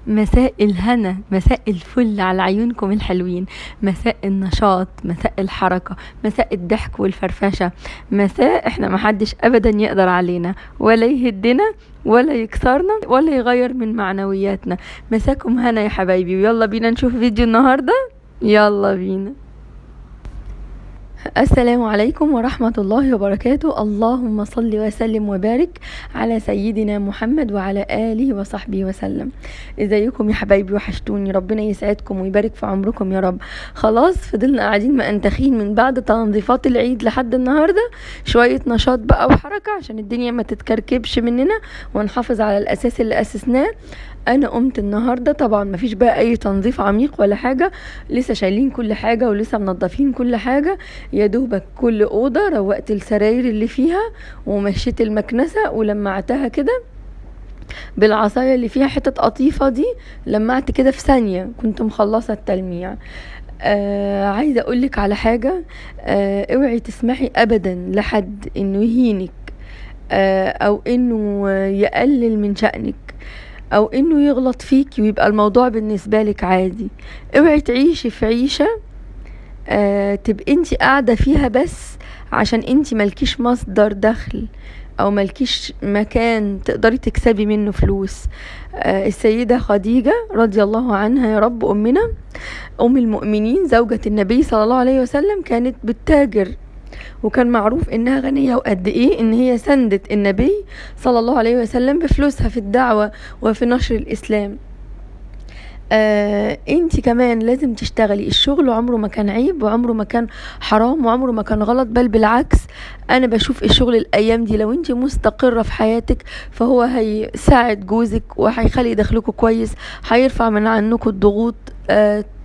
مساء الهنا، مساء الفل على عيونكم الحلوين، مساء النشاط، مساء الحركة، مساء الضحك والفرفشة، مساء احنا محدش ابدا يقدر علينا ولا يهدنا ولا يكسرنا ولا يغير من معنوياتنا. مساكم هنا يا حبايبي، ويلا بينا نشوف فيديو النهاردة. يلا بينا. السلام عليكم ورحمة الله وبركاته. اللهم صل وسلم وبارك على سيدنا محمد وعلى آله وصحبه وسلم. ازيكم يا حبايبي؟ وحشتوني، ربنا يسعدكم ويبارك في عمركم يا رب. خلاص فضلنا قاعدين مأنتخين من بعد تنظيفات العيد لحد النهاردة، شوية نشاط بقى وحركة عشان الدنيا ما تتكركبش مننا ونحافظ على الأساس اللي أسسناه. انا قمت النهارده، طبعا مفيش بقى اي تنظيف عميق ولا حاجه، لسه شايلين كل حاجه ولسه منضفين كل حاجه، يا دوبك كل اوضه روقت السراير اللي فيها ومشيت المكنسه ولمعتها كده بالعصايه اللي فيها حته قطيفه دي، لمعت كده في ثانيه كنت مخلصه التلميع. عايزه اقولك على حاجه، اوعي تسمحي ابدا لحد انه يهينك، او انه يقلل من شأنك، او انه يغلط فيكي ويبقى الموضوع بالنسبة لك عادي. اوعي تعيشي في عيشة تبقى انتي قاعدة فيها بس عشان انتي ملكيش مصدر دخل او ملكيش مكان تقدري تكسبي منه فلوس. السيدة خديجة رضي الله عنها يا رب، امنا ام المؤمنين زوجة النبي صلى الله عليه وسلم، كانت بتتاجر وكان معروف انها غنية، وقد ايه ان هي سندت النبي صلى الله عليه وسلم بفلوسها في الدعوة وفي نشر الاسلام. انتي كمان لازم تشتغلي. الشغل عمره ما كان عيب وعمره ما كان حرام وعمره ما كان غلط، بل بالعكس. انا بشوف الشغل الايام دي لو انتي مستقرة في حياتك فهو هيساعد جوزك وهيخلي دخلكوا كويس، هيرفع من عنكوا الضغوط.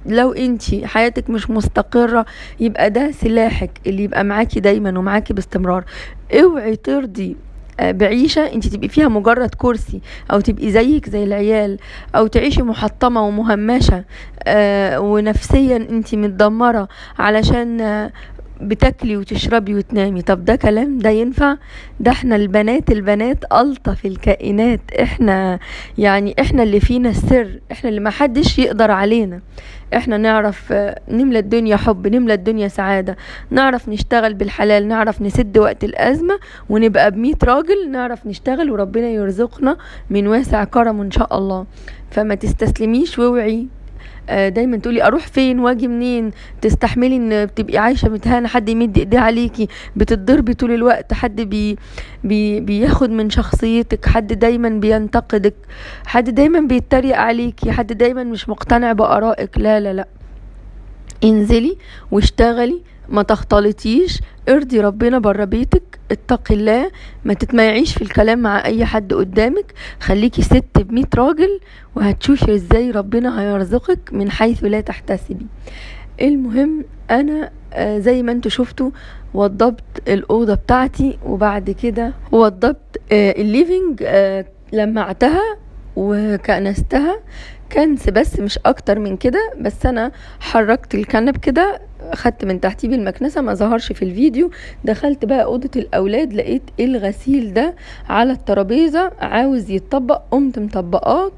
لو انتي حياتك مش مستقرة يبقى ده سلاحك اللي يبقى معاكي دايما ومعاكي باستمرار. اوعي ترضي بعيشة انت تبقي فيها مجرد كرسي، او تبقي زيك زي العيال، او تعيشي محطمة ومهمشة ونفسيا انت متدمرة علشان بتاكلي وتشربي وتنامي. طب ده كلام ده ينفع؟ ده احنا البنات ألطف الكائنات، احنا يعني احنا اللي فينا السر، احنا اللي محدش يقدر علينا. احنا نعرف نملى الدنيا حب، نملى الدنيا سعادة، نعرف نشتغل بالحلال، نعرف نسد وقت الأزمة ونبقى ب100 راجل نعرف نشتغل وربنا يرزقنا من واسع كرم ان شاء الله. فما تستسلميش، واوعي دايما تقولي اروح فين واجي منين، تستحملي ان تبقي عايشه متهانه، حد يمد ايديه عليكي، بتتضربي طول الوقت، حد بياخد من شخصيتك، حد دايما بينتقدك، حد دايما بيتريق عليكي، حد دايما مش مقتنع بآرائك. لا لا لا، انزلي واشتغلي، ما تختلطيش، ارضي ربنا بره بيتك، اتقي الله، ما تتميعيش في الكلام مع اي حد قدامك، خليكي ست ب100 راجل وهتشوفي ازاي ربنا هيرزقك من حيث لا تحتسبي. المهم انا زي ما انتوا شفتوا وضبت الأوضة بتاعتي، وبعد كده وضبت الليفينج، لمعتها وكنستها كنس بس مش اكتر من كده. بس انا حركت الكنب كده، خدت من تحتيه بالمكنسه، ما ظهرش في الفيديو. دخلت بقى اوضه الاولاد، لقيت الغسيل ده على الترابيزه عاوز يتطبق، قمت مطبقاه.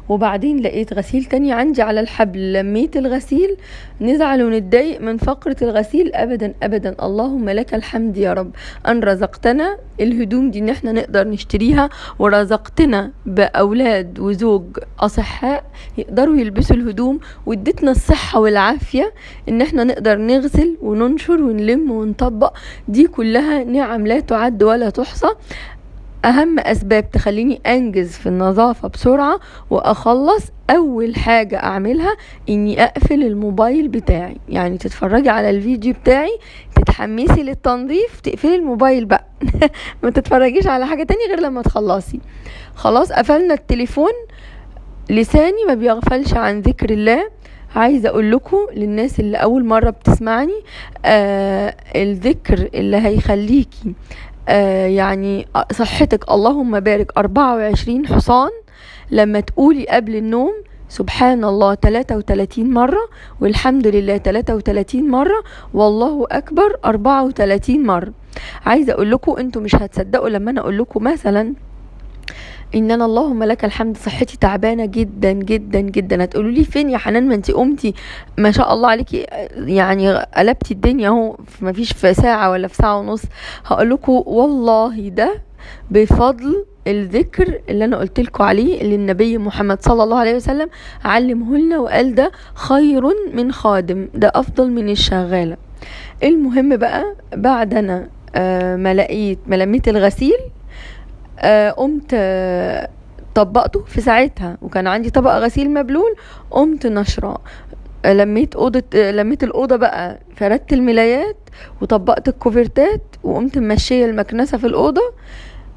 وبعدين لقيت غسيل تاني عندي على الحبل، لميت الغسيل. نزعل ونتضايق من فقرة الغسيل؟ ابدا ابدا. اللهم لك الحمد يا رب ان رزقتنا الهدوم دي ان احنا نقدر نشتريها، ورزقتنا باولاد وزوج اصحاء يقدروا يلبسوا الهدوم، وادتنا الصحة والعافية ان احنا نقدر نغسل وننشر ونلم ونطبق. دي كلها نعم لا تعد ولا تحصى. اهم اسباب تخليني انجز في النظافة بسرعة واخلص، اول حاجة اعملها اني اقفل الموبايل بتاعي. يعني تتفرجي على الفيديو بتاعي، تتحمسي للتنظيف، تقفلي الموبايل بقى ما تتفرجيش على حاجة تاني غير لما تخلصي. خلاص قفلنا التليفون، لساني ما بيغفلش عن ذكر الله. عايزة اقول لكم للناس اللي اول مرة بتسمعني، الذكر اللي هيخليكي يعني صحتك، اللهم بارك، 24 حصان لما تقولي قبل النوم سبحان الله 33 مرة، والحمد لله 33 مرة، والله أكبر 34 مرة. عايزة أقول لكم أنتوا مش هتصدقوا لما أنا أقول لكم مثلا ان انا اللهم لك الحمد صحتي تعبانه جدا جدا جدا. هتقولوا لي فين يا حنان، ما انت قمتي ما شاء الله عليكي، يعني قلبتي الدنيا اهو، ما فيش في ساعه ولا في ساعه ونص. هقول لكم والله ده بفضل الذكر اللي انا قلت لكم عليه، اللي النبي محمد صلى الله عليه وسلم علمه لنا وقال ده خير من خادم، ده افضل من الشغاله. المهم بقى بعد انا ما لميت الغسيل، قمت طبقته في ساعتها، وكان عندي طبق غسيل مبلول، قمت نشرة لميت الأوضة بقى، فردت الملايات وطبقت الكوفرتات، وقمت ممشية المكنسة في الأوضة،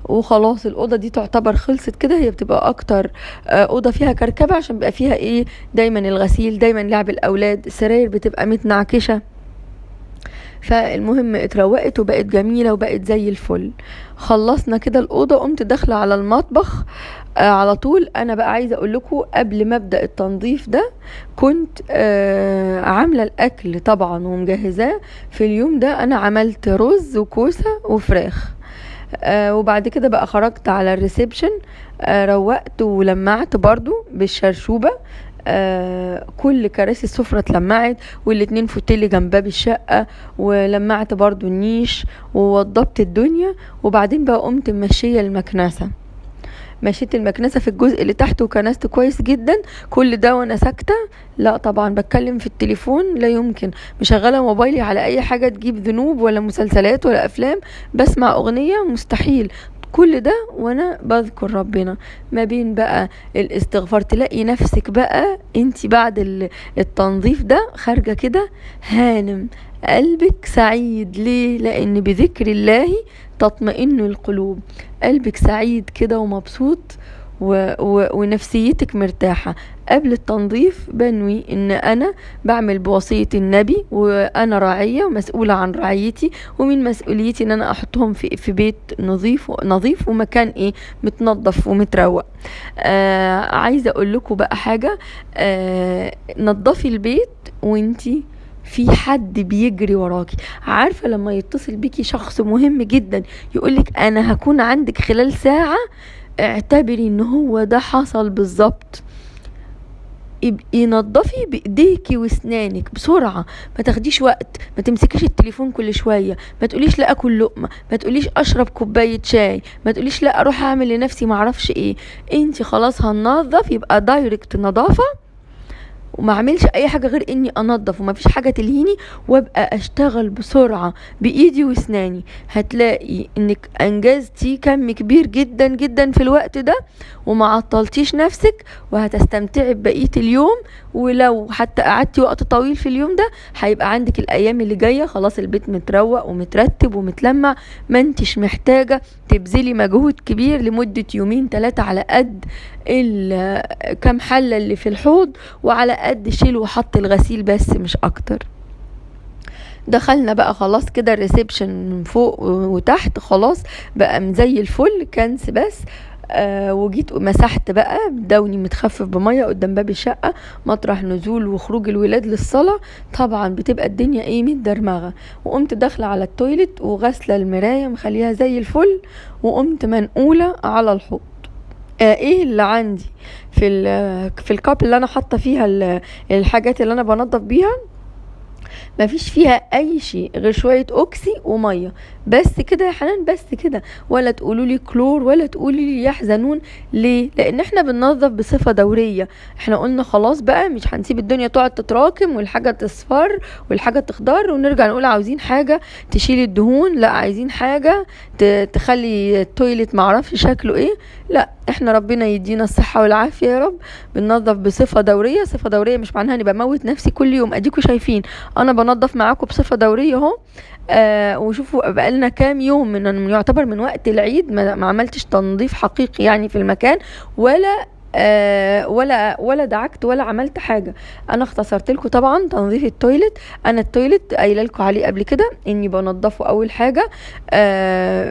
وخلاص الأوضة دي تعتبر خلصت كده. هي بتبقى أكتر أوضة فيها كركبة، عشان بيبقى فيها إيه دايما الغسيل، دايما لعب الأولاد، السراير بتبقى متنعكشة. فالمهم اتروقت وبقت جميلة وبقت زي الفل. خلصنا كده الأوضة، قمت داخلة على المطبخ على طول. أنا بقى عايزة أقول لكم قبل ما أبدأ التنظيف ده كنت عاملة الأكل طبعا ومجهزاه. في اليوم ده أنا عملت رز وكوسة وفراخ. وبعد كده بقى خرجت على الريسبشن، روقت ولمعت برضو بالشرشوبة. كل كراسي السفرة اتلمعت، والاتنين فوتيلي جنب باب الشقة، ولمعت برضو النيش ووضبت الدنيا. وبعدين بقى قمت ماشية المكنسة، مشيت المكنسة في الجزء اللي تحت وكنست كويس جدا. كل ده وانا ساكتة، لا طبعا بتكلم في التليفون، لا يمكن مشغلة موبايلي على اي حاجة تجيب ذنوب، ولا مسلسلات ولا افلام، بسمع اغنية، مستحيل. كل ده وانا بذكر ربنا. ما بين بقى الاستغفار تلاقي نفسك بقى انتي بعد التنظيف ده خارجة كده هانم، قلبك سعيد. ليه؟ لان بذكر الله تطمئن القلوب. قلبك سعيد كده ومبسوط ونفسيتك مرتاحة. قبل التنظيف بنوي ان انا بعمل بوصية النبي، وانا راعية ومسؤولة عن رعيتي، ومن مسؤوليتي ان انا احطهم في بيت نظيف ومكان متنظف ومتروق. عايزة اقول لكم بقى حاجة، نظفي البيت وانتي في حد بيجري وراكي. عارفة لما يتصل بيكي شخص مهم جدا يقولك انا هكون عندك خلال ساعة، اعتبري ان هو ده حصل بالظبط. ابقي نضفي بايديكي واسنانك بسرعة، ما تاخديش وقت، ما تمسكيش التليفون كل شوية، ما تقوليش لا اكل لقمة، ما تقوليش اشرب كوباية شاي، ما تقوليش لا اروح اعمل لنفسي معرفش ايه. انتي خلاص هننظف، يبقى دايركت نظافة، وما اعملش اي حاجه غير اني انظف، وما فيش حاجه تلهيني، وابقى اشتغل بسرعه بايدي واسناني. هتلاقي انك انجزتي كم كبير جدا جدا في الوقت ده، وما عطلتيش نفسك، وهتستمتعي ببقيه اليوم. ولو حتى قعدتي وقت طويل في اليوم ده، هيبقى عندك الايام اللي جايه خلاص البيت متروق ومترتب ومتلمع، ما انتش محتاجه تبذلي مجهود كبير لمده يومين 3 على قد كم حله اللي في الحوض، وعلى قد شيل وحط الغسيل بس، مش اكتر. دخلنا بقى خلاص كده الريسبشن من فوق وتحت، خلاص بقى زي الفل، كنس بس. وجيت مسحت بقى بدوني متخفف بميه قدام باب الشقه، مطرح نزول وخروج الولاد للصلاه. طبعا بتبقى الدنيا متدرمغه. وقمت داخله على التويلت وغسله المرايه مخليها زي الفل، وقمت منقوله على الحوض. ايه اللي عندي في الكاب اللي انا حاطه فيها الحاجات اللي انا بنضف بيها، مفيش فيها اي شيء غير شويه اوكسي وميه بس كده يا حنان، بس كده. ولا تقولوا لي كلور ولا تقولي لي يحزنون. ليه؟ لان احنا بننظف بصفه دوريه. احنا قلنا خلاص بقى مش هنسيب الدنيا تقعد تتراكم والحاجه تصفر والحاجه تخضر ونرجع نقول عاوزين حاجه تشيل الدهون، لا عايزين حاجه تخلي التويلت معرفش شكله ايه. لا، احنا ربنا يدينا الصحه والعافيه يا رب. بننظف بصفه دوريه. صفه دوريه مش معناها اني بموت نفسي كل يوم. اديكوا شايفين انا بنظف معاكم بصفه دوريه اهو. وشوفوا بقالنا كام يوم يعتبر من وقت العيد ما عملتش تنظيف حقيقي يعني في المكان، ولا دعكت ولا عملت حاجه. انا اختصرت لكم طبعا تنظيف التويلت. انا التويلت قايله لكم عليه قبل كده اني بنضفه اول حاجه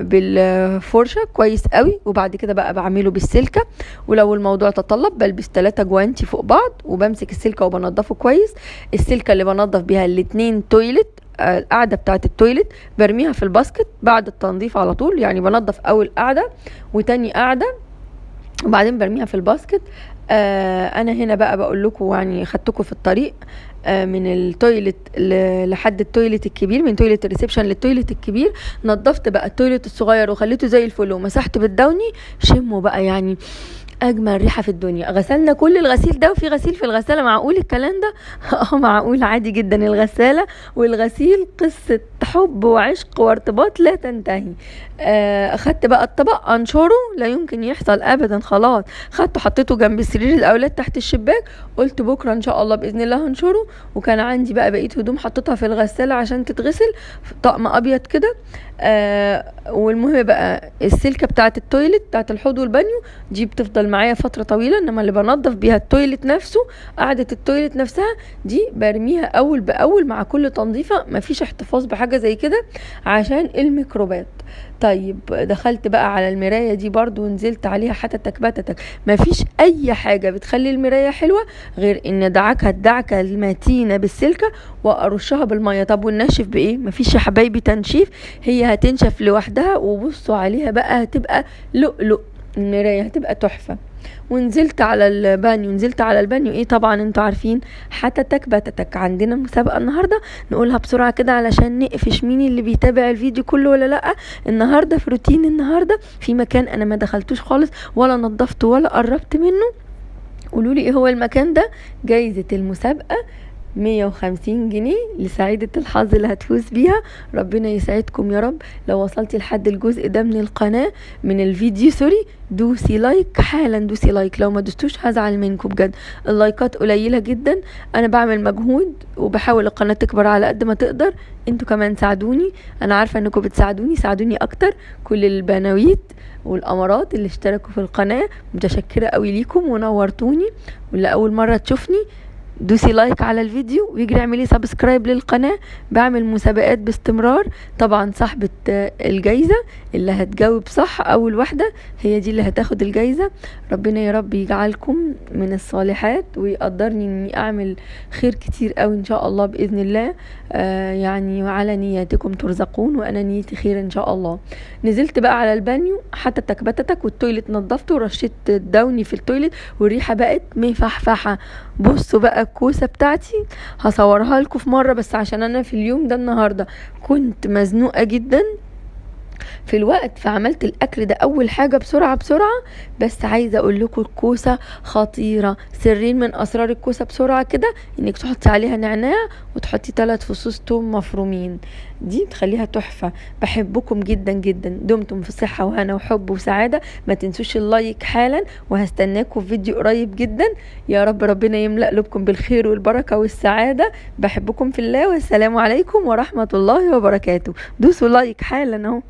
بالفرشه كويس قوي، وبعد كده بقى بعمله بالسلكه، ولو الموضوع تطلب بلبس 3 جوانتي فوق بعض وبمسك السلكه وبنضفه كويس. السلكه اللي بنضف بيها الاتنين تويلت، القاعده بتاعه التويلت برميها في الباسكت بعد التنظيف على طول. يعني بنضف اول قاعده وتاني قاعده وبعدين برميها في الباسكت. انا هنا بقى بقول لكم يعني خدتكم في الطريق من التويلت لحد التويلت الكبير، من تويلت الريسبشن للتويلت الكبير. نظفت بقى التويلت الصغير وخليته زي الفل ومسحته بالدوني. شموا بقى يعني اجمل ريحه في الدنيا. غسلنا كل الغسيل ده، وفي غسيل في الغساله، معقول الكلام ده؟ معقول عادي جدا. الغساله والغسيل قصه حب وعشق وارتباط لا تنتهي. اخدت بقى الطبق انشره، لا يمكن يحصل ابدا، خلاص خدته حطيته جنب سرير الاولاد تحت الشباك. قلت بكره ان شاء الله باذن الله هنشره. وكان عندي بقى بقيه هدوم حطيتها في الغساله عشان تتغسل، طقم ابيض كده. والمهم بقى السلكه بتاعه التويلت بتاعه الحوض والبانيو دي بتفضل معايا فتره طويله، انما اللي بنضف بيها التويلت نفسه، قاعده التويلت نفسها دي برميها اول باول مع كل تنظيفه. مفيش احتفاظ بحاجه زي كده عشان الميكروبات. طيب دخلت بقى على المرايه دي برضو ونزلت عليها حتتك بتتك. مفيش اي حاجه بتخلي المرايه حلوه غير ان ادعكها الدعكه المتينه بالسلكه وارشها بالميه. طب والنشف بايه؟ مفيش يا حبايبي تنشيف، هي هتنشف لوحدها. وبصوا عليها بقى هتبقى لؤلؤ، المرايه هتبقى تحفه. ونزلت على البانيو ايه طبعا انتوا عارفين، حتتك بتتك. عندنا مسابقة النهاردة نقولها بسرعة كده علشان نقفش مين اللي بيتابع الفيديو كله ولا لا. النهاردة في روتين النهاردة في مكان انا ما دخلتوش خالص ولا نظفته ولا قربت منه. قولولي ايه هو المكان ده. جايزة المسابقة 150 جنيه لسعيدة الحظ اللي هتفوز بيها. ربنا يسعدكم يا رب. لو وصلتي لحد الجزء ده من القناة من الفيديو سوري، دوسي لايك حالا، دوسي لايك. لو ما دوستوش هزعل منكم بجد، اللايكات قليلة جدا. انا بعمل مجهود وبحاول القناة تكبر على قد ما تقدر. انتوا كمان ساعدوني، انا عارفة انكم بتساعدوني، ساعدوني اكتر. كل البنويت والامارات اللي اشتركوا في القناة متشكرة قوي ليكم ونورتوني. واللي اول مرة تشوفني دوسي لايك على الفيديو ويجري اعملي سبسكرايب للقناة. بعمل مسابقات باستمرار. طبعا صاحبة الجايزة اللي هتجاوب صح اول واحدة هي دي اللي هتاخد الجايزة. ربنا يا رب يجعلكم من الصالحات ويقدرني اني اعمل خير كتير قوي ان شاء الله باذن الله. يعني وعلى نياتكم ترزقون، وانا نيتي خير ان شاء الله. نزلت بقى على البانيو حتتك بتتك، والتويلت نظفته ورشيت الدوني في التويلت والريحة بقت مفحفحة. بصوا بقى الكوسة بتاعتي هصورها لكم في مرة، بس عشان انا في اليوم ده النهاردة كنت مزنوقة جدا في الوقت، فعملت الاكل ده اول حاجة بسرعة بسرعة. بس عايزة اقول لكم الكوسة خطيرة. سرين من اسرار الكوسة بسرعة كده انك تحطي عليها نعناع وتحطي 3 فصوص توم مفرومين، دي تخليها تحفة. بحبكم جدا جدا، دمتم في صحة وهنا وحب وسعادة. ما تنسوش اللايك حالا، وهستناكم في فيديو قريب جدا. يا رب ربنا يملأ قلوبكم بالخير والبركة والسعادة. بحبكم في الله، والسلام عليكم ورحمة الله وبركاته. دوسوا لايك حالا اهو.